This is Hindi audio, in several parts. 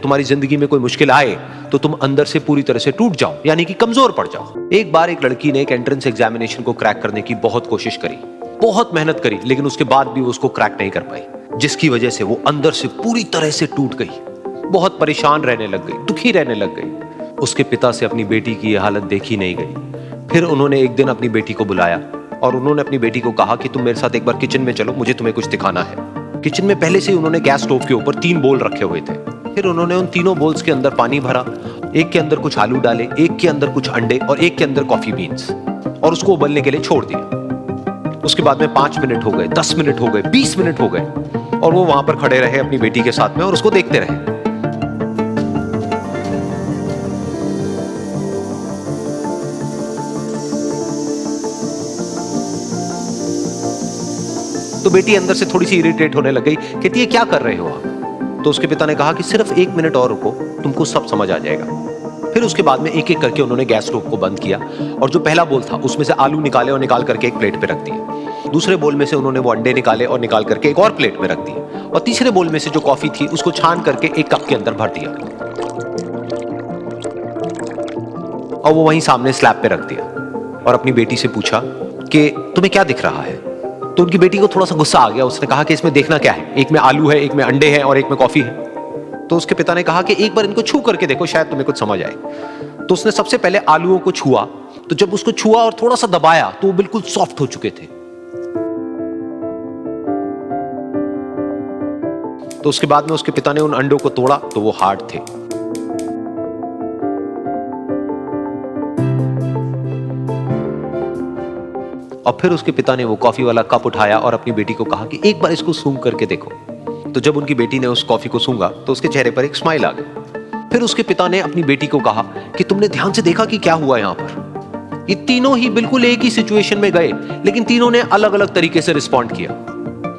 तुम्हारी जिंदगी में कोई मुश्किल आए तो तुम अंदर से पूरी तरह से टूट जाओ, यानी कि कमजोर पड़ जाओ। एक बार एक लड़की ने एक एंट्रेंस एग्जामिनेशन को क्रैक करने की बहुत कोशिश करी, बहुत मेहनत करी, लेकिन उसके बाद भी वो उसको क्रैक नहीं कर पाई, जिसकी वजह से वो अंदर से पूरी तरह से टूट गई, बहुत परेशान रहने लग गई, दुखी रहने लग गई। उसके पिता से अपनी बेटी की यह हालत देखी नहीं गई। फिर उन्होंने एक दिन अपनी बेटी को बुलाया और उन्होंने अपनी बेटी को कहा कि तुम मेरे साथ एक बार किचन में चलो, मुझे तुम्हें कुछ दिखाना है। किचन में पहले से ही उन्होंने गैस स्टोव के ऊपर 3 बोल रखे हुए थे। फिर उन्होंने उन तीनों बोल्स के अंदर पानी भरा, एक के अंदर कुछ आलू डाले, एक के अंदर कुछ अंडे और एक के अंदर कॉफी बीन्स, और उसको उबलने के लिए छोड़ दिया। उसके बाद में 5 मिनट हो गए, 10 मिनट हो गए, 20 मिनट हो गए, और वो वहां पर खड़े रहे अपनी बेटी के साथ में और उसको देखते रहे। तो बेटी अंदर से थोड़ी सी इरिटेट होने लग गई, कहती है क्या कर रहे हो आप? तो उसके पिता ने कहा कि सिर्फ 1 मिनट और रुको, तुमको सब समझ आ जाएगा। फिर उसके बाद में एक एक करके उन्होंने गैस स्टोव को बंद किया और जो पहला बोल था उसमें से आलू निकाले और निकाल करके एक प्लेट पे रख दिए। दूसरे बोल में से उन्होंने वो अंडे निकाले और निकाल करके एक और प्लेट में रख दिए, और तीसरे बोल में से जो कॉफी थी उसको छान करके एक कप के अंदर भर दिया और वो वहीं सामने स्लैब पे रख दिया और अपनी बेटी से पूछा कि तुम्हें क्या दिख रहा है? तो उनकी बेटी को थोड़ा सा गुस्सा आ गया। उसने कहा कि इसमें देखना क्या है, एक में आलू है, एक में अंडे हैं और एक में कॉफी है। तो उसके पिता ने कहा कि एक बार इनको छू करके देखो, शायद तुम्हें कुछ समझ आए। तो उसने सबसे पहले आलूओं को छुआ, तो जब उसको छुआ और थोड़ा सा दबाया तो वो बिल्कुल सॉफ्ट हो चुके थे। तो उसके बाद में उसके पिता ने उन अंडों को तोड़ा तो वो हार्ड थे। और फिर उसके पिता ने वो कॉफी वाला कप उठाया और अपनी बेटी को कहा कि एक बार इसको सूंघ करके देखो। तो जब उनकी बेटी ने उस कॉफी को सूंघा तो उसके चेहरे पर एक स्माइल आ गई। फिर उसके पिता ने अपनी बेटी को कहा कि तुमने ध्यान से देखा कि क्या हुआ यहां पर? ये तीनों ही बिल्कुल एक ही सिचुएशन में गए, लेकिन तीनों ने अलग अलग तरीके से रिस्पॉन्ड किया।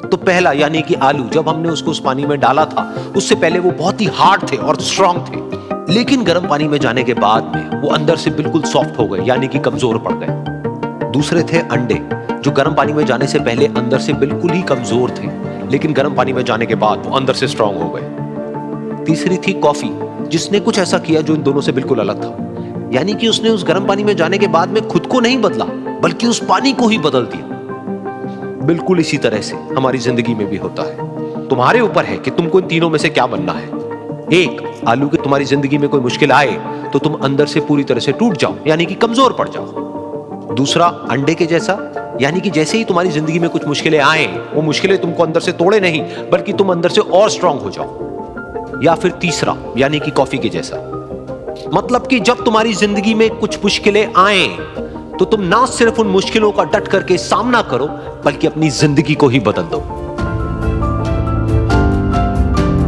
तो पहला यानी कि आलू, जब हमने उसको उस पानी में डाला था उससे पहले वो बहुत ही हार्ड थे और स्ट्रांग थे, लेकिन गर्म पानी में जाने के बाद में वो अंदर से बिल्कुल सॉफ्ट हो गए, यानी कि कमजोर पड़ गए। दूसरे थे अंडे, जो गर्म पानी में जाने से पहले अंदर से बिल्कुल ही कमजोर थे, लेकिन गर्म पानी में जाने के बाद वो अंदर से स्ट्रांग हो गए। तीसरी थी कॉफी, जिसने कुछ ऐसा किया जो इन दोनों से बिल्कुल अलग था, यानी कि उसने उस गर्म पानी में जाने के बाद में खुद को नहीं बदला, बल्कि उस पानी को ही बदल दिया। बिल्कुल इसी तरह से हमारी जिंदगी में भी होता है। तुम्हारे ऊपर है कि तुमको इन तीनों में से क्या बनना है। एक, आलू की तुम्हारी जिंदगी में कोई मुश्किल आए तो तुम अंदर से पूरी तरह से टूट जाओ, यानी कि कमजोर पड़ जाओ। दूसरा, अंडे के जैसा, यानी कि जैसे ही तुम्हारी जिंदगी में कुछ मुश्किलें आए, वो मुश्किलें तुमको अंदर से तोड़े नहीं, बल्कि तुम अंदर से और स्ट्रांग हो जाओ। या फिर तीसरा, यानी कि कॉफी के जैसा, मतलब कि जब तुम्हारी जिंदगी में कुछ मुश्किलें आए तो तुम ना सिर्फ उन मुश्किलों का डट करके सामना करो, बल्कि अपनी जिंदगी को ही बदल दो।